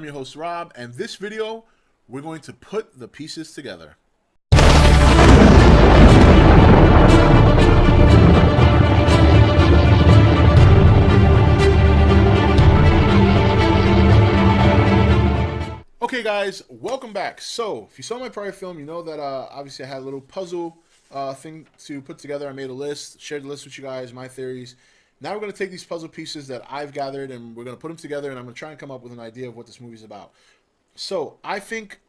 I'm your host Rob, and this video we're going to put the pieces together. Okay guys, welcome back. So if you saw my prior film, you know that obviously I had a little puzzle thing to put together. I made a list, shared the list with you guys, my theories. Now we're going to take these puzzle pieces that I've gathered and we're going to put them together, and I'm going to try and come up with an idea of what this movie is about. So I think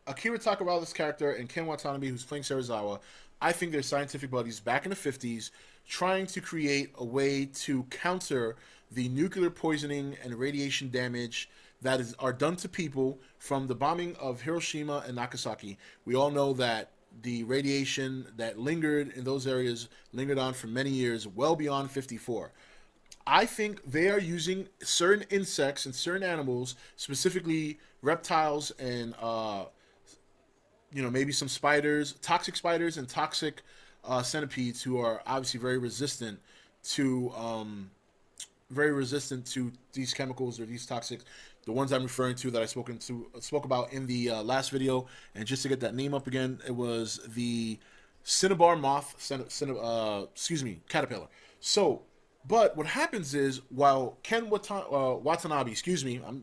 Akira Takarada's character and Ken Watanabe, who's playing Serizawa, I think they're scientific buddies back in the 50s trying to create a way to counter the nuclear poisoning and radiation damage that are done to people from the bombing of Hiroshima and Nagasaki. We all know that the radiation that lingered in those areas lingered on for many years, well beyond 54. I think they are using certain insects and certain animals, specifically reptiles and maybe some spiders, toxic spiders and toxic centipedes, who are obviously very resistant to these chemicals or these toxics. The ones I'm referring to that I spoke about in the last video, and just to get that name up again, it was the cinnabar moth, caterpillar. So, but what happens is, while Ken Watanabe,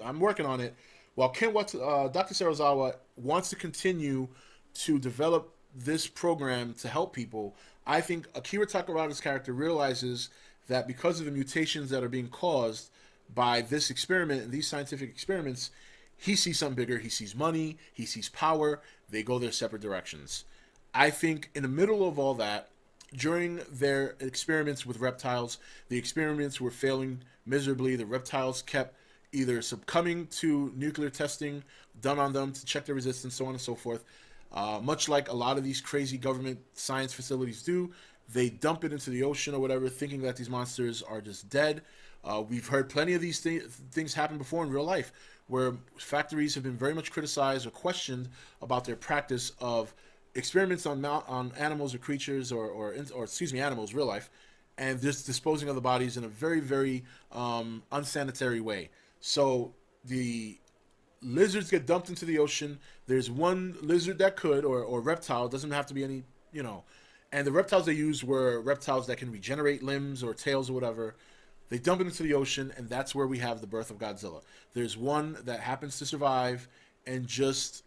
I'm working on it. While Dr. Serizawa wants to continue to develop this program to help people, I think Akira Takarada's character realizes that because of the mutations that are being caused by this experiment and these scientific experiments, he sees something bigger. He sees money, he sees power. They go their separate directions. I think in the middle of all that, during their experiments with reptiles, the experiments were failing miserably. The reptiles kept either succumbing to nuclear testing done on them to check their resistance, so on and so forth. Much like a lot of these crazy government science facilities do, they dump it into the ocean or whatever, thinking that these monsters are just dead. We've heard plenty of these things happen before in real life, where factories have been very much criticized or questioned about their practice of experiments on animals or creatures or animals, real life, and just disposing of the bodies in a very, very unsanitary way. So the lizards get dumped into the ocean. There's one lizard that could, or reptile, doesn't have to be any, and the reptiles they used were reptiles that can regenerate limbs or tails or whatever. They dump it into the ocean, and that's where we have the birth of Godzilla. There's one that happens to survive and just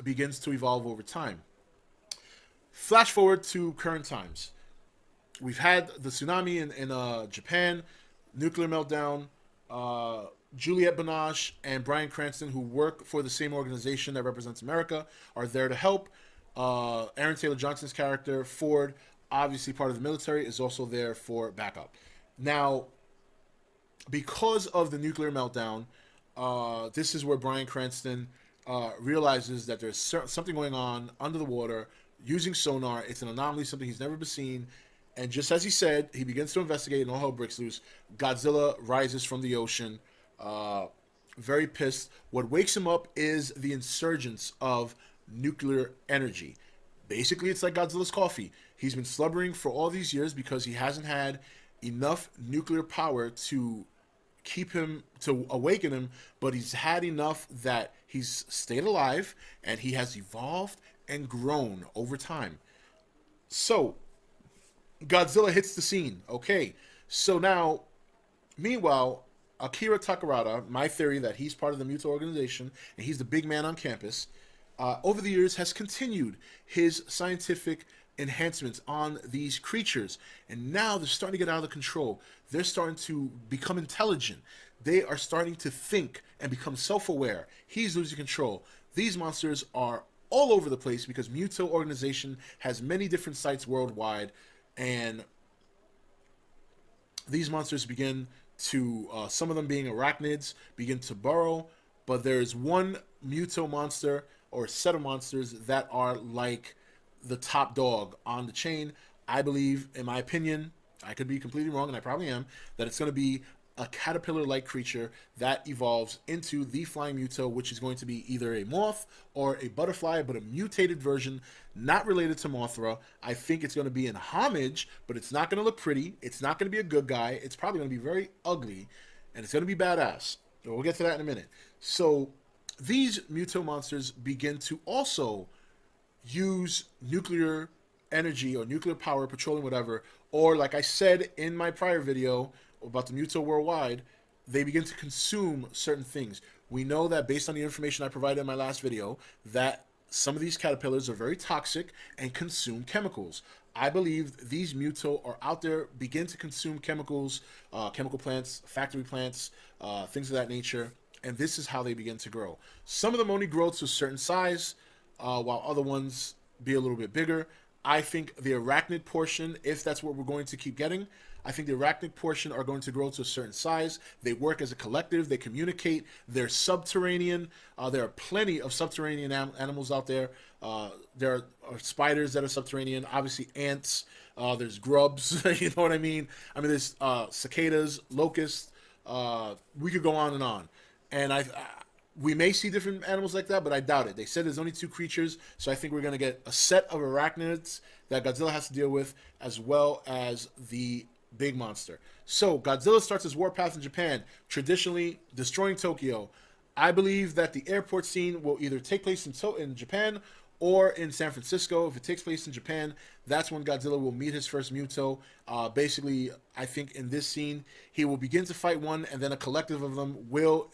begins to evolve over time. Flash forward to current times. We've had the tsunami in Japan, nuclear meltdown. Juliette Binoche and Bryan Cranston, who work for the same organization that represents America, are there to help. Aaron Taylor Johnson's character, Ford, obviously part of the military, is also there for backup. Now, because of the nuclear meltdown, this is where Bryan Cranston realizes that there's something going on under the water using sonar. It's an anomaly, something he's never seen. And just as he said, he begins to investigate, and all hell breaks loose. Godzilla rises from the ocean, very pissed. What wakes him up is the insurgence of nuclear energy. Basically, it's like Godzilla's coffee. He's been slumbering for all these years because he hasn't had enough nuclear power to awaken him, but he's had enough that he's stayed alive, and he has evolved and grown over time. So Godzilla hits the scene. Okay, so now, meanwhile, Akira Takarada, my theory that he's part of the MUTO organization and he's the big man on campus, over the years has continued his scientific enhancements on these creatures, and now they're starting to get out of control. They're starting to become intelligent. They are starting to think and become self-aware. He's losing control. These monsters are all over the place because MUTO organization has many different sites worldwide, and these monsters begin to, some of them being arachnids, begin to burrow, but there's one MUTO monster or set of monsters that are like the top dog on the chain. I believe, in my opinion, I could be completely wrong, and I probably am, that it's going to be a caterpillar-like creature that evolves into the flying MUTO, which is going to be either a moth or a butterfly, but a mutated version, not related to Mothra. I think it's going to be in homage, but it's not going to look pretty. It's not going to be a good guy. It's probably going to be very ugly, and it's going to be badass. We'll get to that in a minute. So these MUTO monsters begin to also use nuclear energy or nuclear power, petroleum, whatever, or like I said in my prior video about the MUTO worldwide, they begin to consume certain things. We know that based on the information I provided in my last video, that some of these caterpillars are very toxic and consume chemicals. I believe these MUTO are out there, begin to consume chemicals, chemical plants, factory plants, things of that nature, and this is how they begin to grow. Some of them only grow to a certain size, while other ones be a little bit bigger. I think the arachnid portion, if that's what we're going to keep getting, I think the arachnid portion are going to grow to a certain size. They work as a collective. They communicate. They're subterranean. There are plenty of subterranean animals out there. There are spiders that are subterranean. Obviously, ants. There's grubs. You know what I mean? I mean, there's cicadas, locusts. We could go on and on. And we may see different animals like that, but I doubt it. They said there's only 2 creatures, so I think we're going to get a set of arachnids that Godzilla has to deal with, as well as the big monster. So Godzilla starts his warpath in Japan, traditionally destroying Tokyo. I believe that the airport scene will either take place in Japan or in San Francisco. If it takes place in Japan, that's when Godzilla will meet his first MUTO. Basically, I think in this scene, he will begin to fight one, and then a collective of them will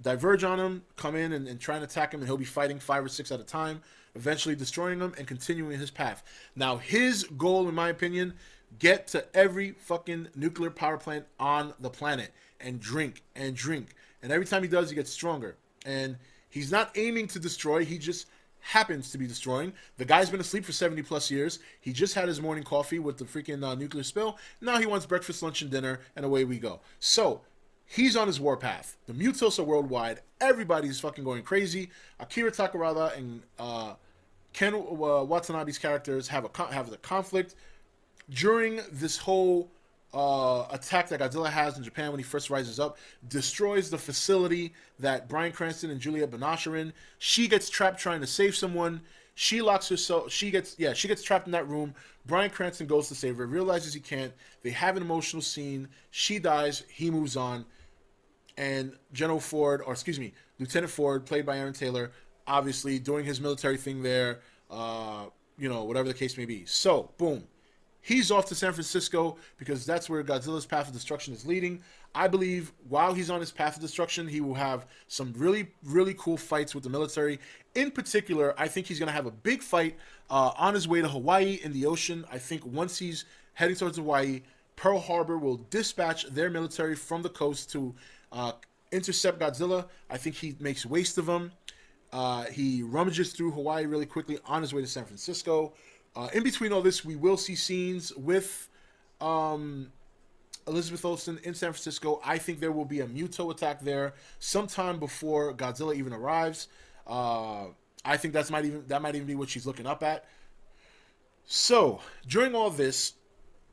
diverge on him, come in and try and attack him, and he'll be fighting 5 or 6 at a time, eventually destroying him and continuing his path. Now, his goal, in my opinion, get to every fucking nuclear power plant on the planet and drink and drink. And every time he does, he gets stronger. And he's not aiming to destroy, he just happens to be destroying. The guy's been asleep for 70 plus years. He just had his morning coffee with the freaking nuclear spill. Now he wants breakfast, lunch, and dinner, and away we go. So, he's on his warpath. The MUTOs are worldwide. Everybody's fucking going crazy. Akira Takarada and Ken Watanabe's characters have the conflict. During this whole attack that Godzilla has in Japan when he first rises up, destroys the facility that Bryan Cranston and Juliette Binoche are in. She gets trapped trying to save someone. She locks herself. She gets trapped in that room. Bryan Cranston goes to save her, realizes he can't. They have an emotional scene. She dies. He moves on. And Lieutenant Ford, played by Aaron Taylor, obviously doing his military thing there, whatever the case may be. So, boom. He's off to San Francisco because that's where Godzilla's path of destruction is leading. I believe while he's on his path of destruction, he will have some really, really cool fights with the military. In particular, I think he's going to have a big fight on his way to Hawaii in the ocean. I think once he's heading towards Hawaii, Pearl Harbor will dispatch their military from the coast to intercept Godzilla. I think he makes waste of them. He rummages through Hawaii really quickly on his way to San Francisco. In between all this, we will see scenes with Elizabeth Olsen in San Francisco. I think there will be a MUTO attack there sometime before Godzilla even arrives. I think that might even be what she's looking up at. So, during all this,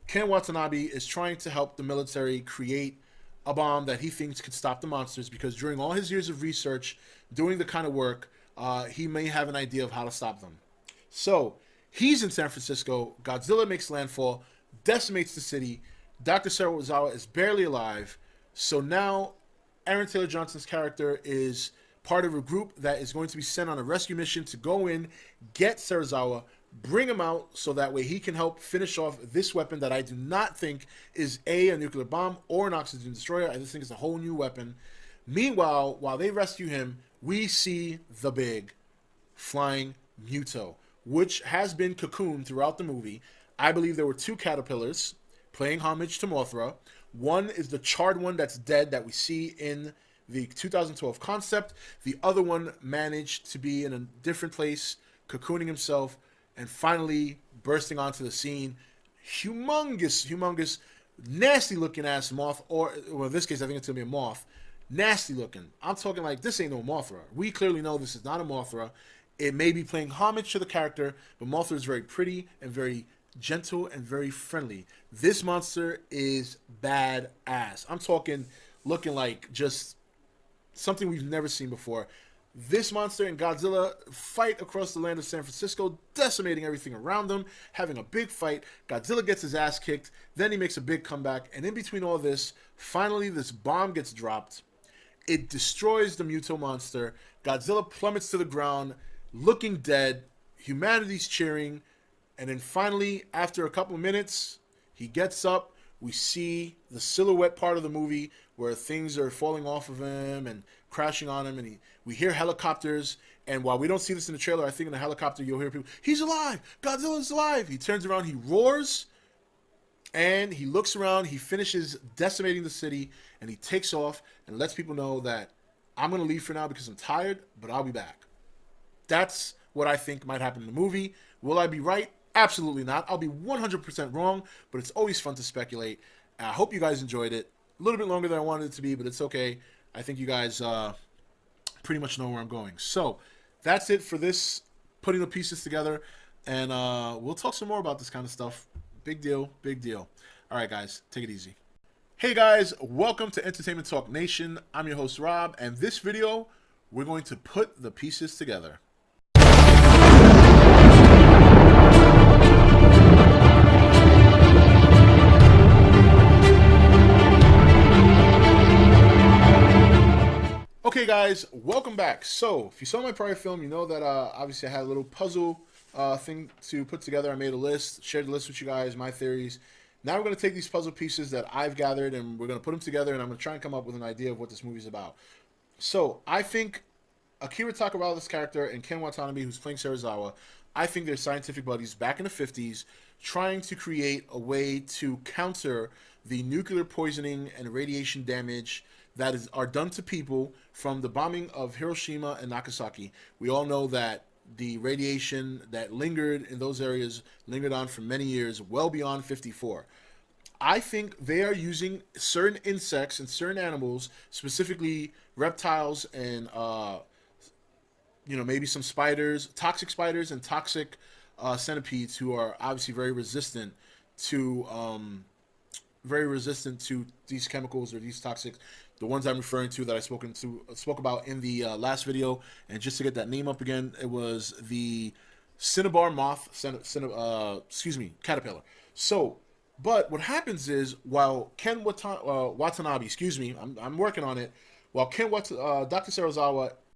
Ken Watanabe is trying to help the military create a bomb that he thinks could stop the monsters, because during all his years of research, doing the kind of work, he may have an idea of how to stop them. So, he's in San Francisco. Godzilla makes landfall, decimates the city. Dr. Serizawa is barely alive. So now Aaron Taylor Johnson's character is part of a group that is going to be sent on a rescue mission to go in, get Serizawa, bring him out so that way he can help finish off this weapon that I do not think is a nuclear bomb or an oxygen destroyer. I just think it's a whole new weapon. Meanwhile, while they rescue him, we see the big flying MUTO, which has been cocooned throughout the movie. I believe there were 2 caterpillars paying homage to Mothra. One is the charred one that's dead that we see in the 2012 concept. The other one managed to be in a different place, cocooning himself, and finally bursting onto the scene. Humongous, nasty-looking ass moth, or well, in this case, I think it's going to be a moth. Nasty looking. I'm talking like, this ain't no Mothra. We clearly know this is not a Mothra. It may be paying homage to the character, but Mothra is very pretty and very gentle and very friendly. This monster is badass. I'm talking looking like just something we've never seen before. This monster and Godzilla fight across the land of San Francisco, decimating everything around them, having a big fight. Godzilla gets his ass kicked, then he makes a big comeback, and in between all this, finally this bomb gets dropped. It destroys the MUTO monster. Godzilla plummets to the ground, looking dead. Humanity's cheering. And then finally, after a couple of minutes, he gets up. We see the silhouette part of the movie where things are falling off of him and crashing on him. And we hear helicopters. And while we don't see this in the trailer, I think in the helicopter you'll hear people, he's alive! Godzilla's alive! He turns around, he roars. And he looks around, he finishes decimating the city, and he takes off and lets people know that I'm going to leave for now because I'm tired, but I'll be back. That's what I think might happen in the movie. Will I be right? Absolutely not. I'll be 100% wrong, but it's always fun to speculate. I hope you guys enjoyed it. A little bit longer than I wanted it to be, but it's okay. I think you guys pretty much know where I'm going. So that's it for this, putting the pieces together, and we'll talk some more about this kind of stuff. Big deal, big deal. All right, guys, take it easy. Hey, guys, welcome to Entertainment Talk Nation. I'm your host, Rob, and this video, we're going to put the pieces together. Okay, guys, welcome back. So, if you saw my prior film, you know that obviously I had a little puzzle thing to put together. I made a list, shared the list with you guys, my theories. Now we're going to take these puzzle pieces that I've gathered and we're going to put them together, and I'm going to try and come up with an idea of what this movie's about. So I think Akira Takarawa's character and Ken Watanabe, who's playing Serizawa, I think they're scientific buddies back in the 50s trying to create a way to counter the nuclear poisoning and radiation damage that are done to people from the bombing of Hiroshima and Nagasaki. We all know that the radiation that lingered in those areas lingered on for many years, well beyond 54. I think they are using certain insects and certain animals, specifically reptiles and maybe some spiders, toxic spiders and toxic centipedes, who are obviously very resistant to these chemicals or these toxics. The ones I'm referring to that I spoke about in the last video, and just to get that name up again, it was the cinnabar moth, caterpillar. So, but what happens is, while Ken Watanabe, I'm working on it. While Dr. Serizawa